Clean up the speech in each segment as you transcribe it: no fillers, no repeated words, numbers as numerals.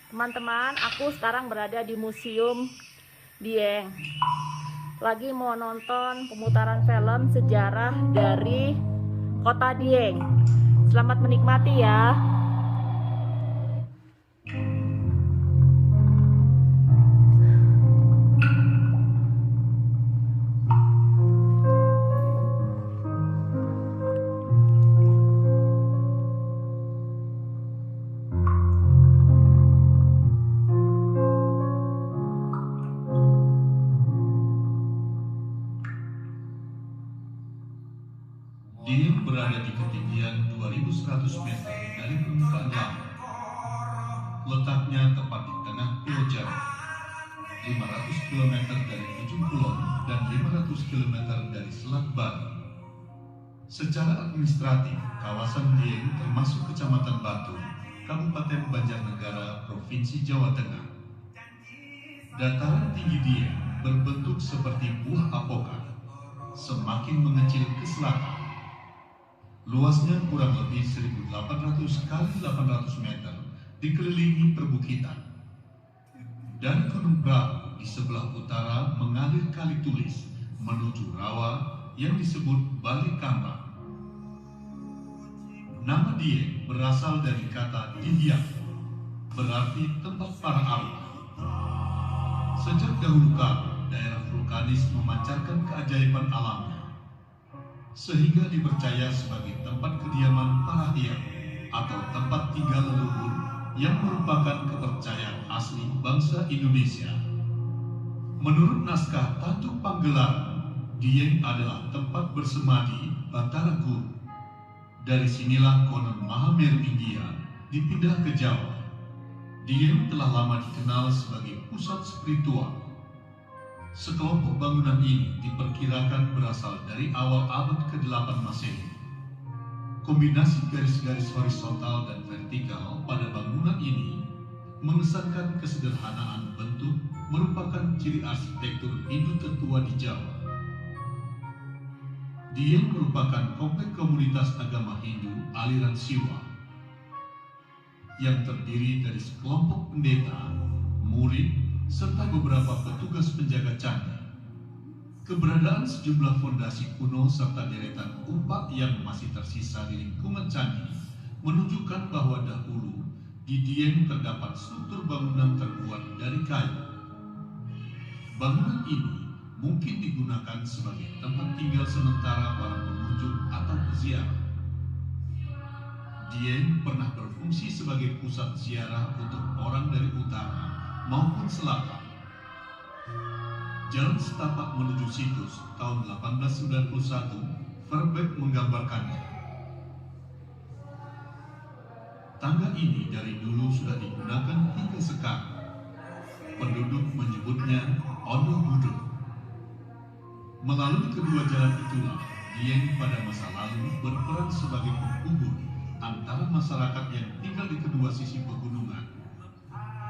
Teman-teman, aku sekarang berada di Museum Dieng. Lagi mau nonton pemutaran film sejarah dari Kota Dieng. Selamat menikmati ya. Dieng berada di ketinggian 2100 meter dari permukaan laut. Letaknya tepat di tengah Pulau Jawa, 500 km dari ujung kulon dan 500 km dari Selat Bali. Secara administratif, kawasan Dieng termasuk Kecamatan Batu, Kabupaten Banjarnegara, Provinsi Jawa Tengah. Dataran tinggi Dieng berbentuk seperti buah apokat, semakin mengecil ke selatan. Luasnya kurang lebih 1.800 kali 800 meter, dikelilingi perbukitan. Dan Gunung Perahu di sebelah utara mengalir Kali Tulis menuju rawa yang disebut Bali Kambang. Nama Dieng berasal dari kata Dihiang, berarti tempat para arwah. Sejak dahulu kala, daerah vulkanis memancarkan keajaiban alamnya, sehingga dipercaya sebagai tempat kediaman para hyang atau tempat tinggal leluhur yang merupakan kepercayaan asli bangsa Indonesia. Menurut naskah Tatu Panggelaran, Dieng adalah tempat bersemadi Batara Guru. Dari sinilah konon Mahameru India dipindah ke Jawa. Dieng telah lama dikenal sebagai pusat spiritual. Sekelompok bangunan ini diperkirakan berasal dari awal abad ke-8 Masehi. Kombinasi garis-garis horizontal dan vertikal pada bangunan ini mengesankan kesederhanaan bentuk, merupakan ciri arsitektur Hindu tertua di Jawa. Dieng merupakan komplek komunitas agama Hindu aliran Siwa yang terdiri dari sekelompok pendeta, murid, serta beberapa petugas penjaga candi. Keberadaan sejumlah fondasi kuno serta deretan upak yang masih tersisa di lingkungan candi menunjukkan bahwa dahulu di Dieng terdapat struktur bangunan terbuat dari kayu. Bangunan ini mungkin digunakan sebagai tempat tinggal sementara para pengunjung atau peziarah. Dieng pernah berfungsi sebagai pusat ziarah untuk orang dari utara maupun selatan. Jalan setapak menuju situs tahun 1891, Verbeek menggambarkannya. Tangga ini dari dulu sudah digunakan hingga sekarang. Penduduk menyebutnya Ondo Budo. Melalui kedua jalan itulah, Dieng pada masa lalu berperan sebagai penghubung antara masyarakat yang tinggal di kedua sisi pegunungan.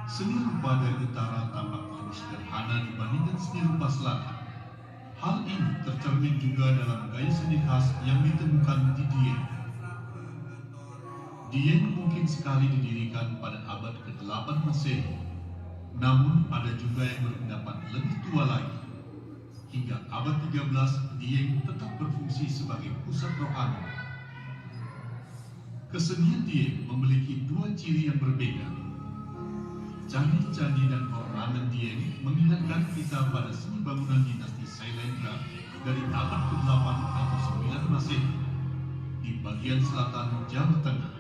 Seni rupa dari utara tampak lebih sederhana dibandingkan seni rupa selatan. Hal ini tercermin juga dalam gaya seni khas yang ditemukan di Dieng. Dieng mungkin sekali didirikan pada abad ke-8 Masehi, namun ada juga yang berpendapat lebih tua lagi. Hingga abad 13, Dieng tetap berfungsi sebagai pusat rohani. Kesenian Dieng memiliki dua ciri yang berbeda. Candi-candi dan ornamen Dieng mengingatkan kita pada seni bangunan dinasti Sailendra dari abad ke-8 atau 9 Masehi di bagian selatan Jawa Tengah.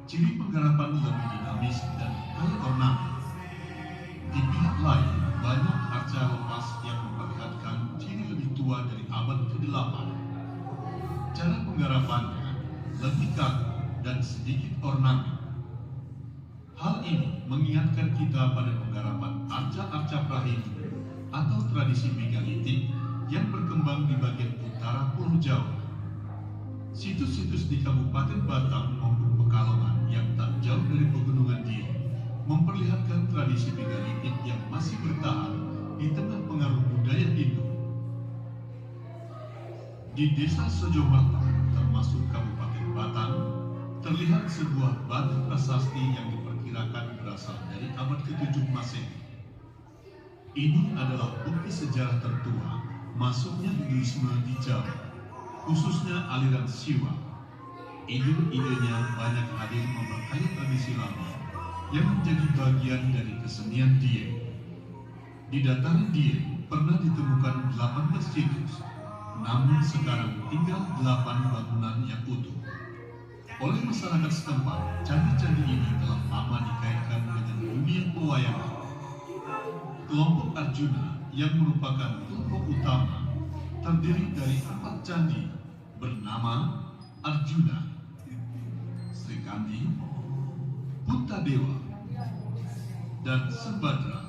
Ciri penggarapan lebih dinamis dan kaya ornamen. Di pihak lain, banyak arca lepas yang memperlihatkan ciri lebih tua dari abad ke-8. Cara penggarapannya lebih kaku dan sedikit ornamen. Hal ini mengingatkan kita pada penggarapan arca-arca Prahindu atau tradisi megalitik yang berkembang di bagian utara Pulau Jawa. Situs-situs di Kabupaten Batam maupun Pekalongan yang tak jauh dari pegunungan Dieng memperlihatkan tradisi megalitik yang masih bertahan di tengah pengaruh budaya Hindu. Di Desa Sojomata, termasuk Kabupaten Batam, terlihat sebuah batu prasasti yang diperkirakan berasal ke-7 Masehi. Ini adalah bukti sejarah tertua masuknya Hinduisme di Jawa, khususnya aliran Siwa. Ide-idenya banyak hadir memperkaya tradisi lama yang menjadi bagian dari kesenian Dieng. Di dataran Dieng pernah ditemukan 18 situs, namun sekarang tinggal 8 bangunan yang utuh. Oleh masyarakat setempat, candi-candi ini telah lama dikaitkan dengan dunia pewayangan. Kelompok Arjuna yang merupakan kelompok utama terdiri dari 4 candi bernama Arjuna, Srikandi, Puntadewa, dan Sembadra.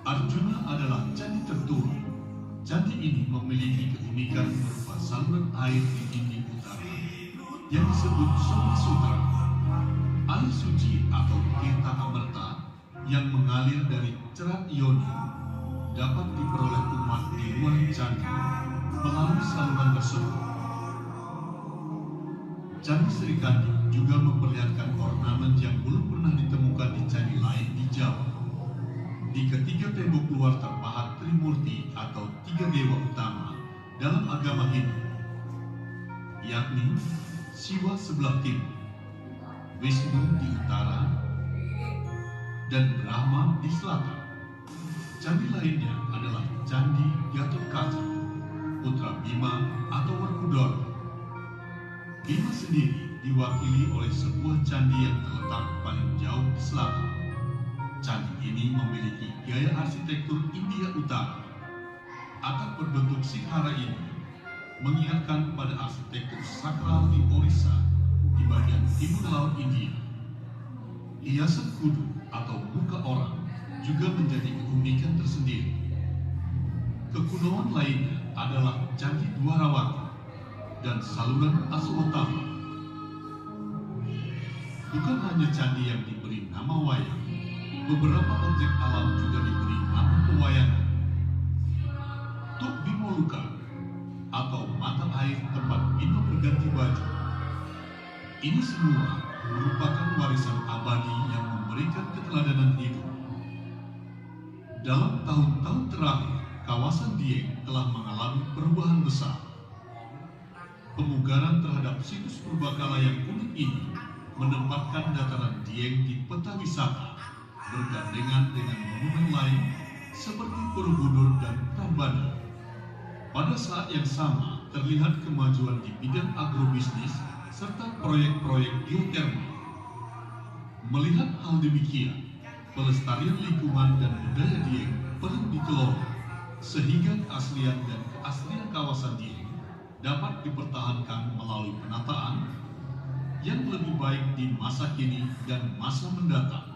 Arjuna adalah candi tertua. Candi ini memiliki keunikan berupa saluran air di dinding utara yang disebut Soma Sutra. Air suci atau Tirta Amerta yang mengalir dari cerat Yoni dapat diperoleh umat di luar candi melalui saluran tersebut. Candi Srikandi juga memperlihatkan ornamen yang belum pernah ditemukan di candi lain di Jawa. Di ketiga tembok luar terpahat Trimurti atau 3 dewa utama dalam agama Hindu, yakni Siwa sebelah timur, Wisnu di utara, dan Brahma di selatan. Candi lainnya adalah Candi Gatotkaca, putra Bima atau Werkudara. Bima sendiri diwakili oleh sebuah candi yang terletak paling jauh di selatan. Candi ini memiliki gaya arsitektur India Utara. Atap berbentuk singhara ini mengingatkan pada arsitektur sakral di Orissa di bagian timur laut India. Hiasan kudu atau muka orang juga menjadi keunikan tersendiri. Kekunoan lainnya adalah Candi Dwarawati dan saluran Aswatthama. Bukan hanya candi yang diberi nama wayang, beberapa objek alam juga diberi nama pewayangan. Tuk Bimoluka atau mata air tempat Bima berganti baju. Ini semua merupakan warisan abadi yang memberikan keteladanan hidup. Dalam tahun-tahun terakhir, kawasan Dieng telah mengalami perubahan besar. Pemugaran terhadap situs purbakala yang unik ini menempatkan dataran Dieng di peta wisata bergandengan dengan monumen lain seperti Borobudur dan Prambanan. Pada saat yang sama, terlihat kemajuan di bidang agrobisnis serta proyek-proyek geotermal. Melihat hal demikian, pelestarian lingkungan dan budaya Dieng perlu dikelola sehingga keaslian dan keaslian kawasan Dieng dapat dipertahankan melalui penataan yang lebih baik di masa kini dan masa mendatang.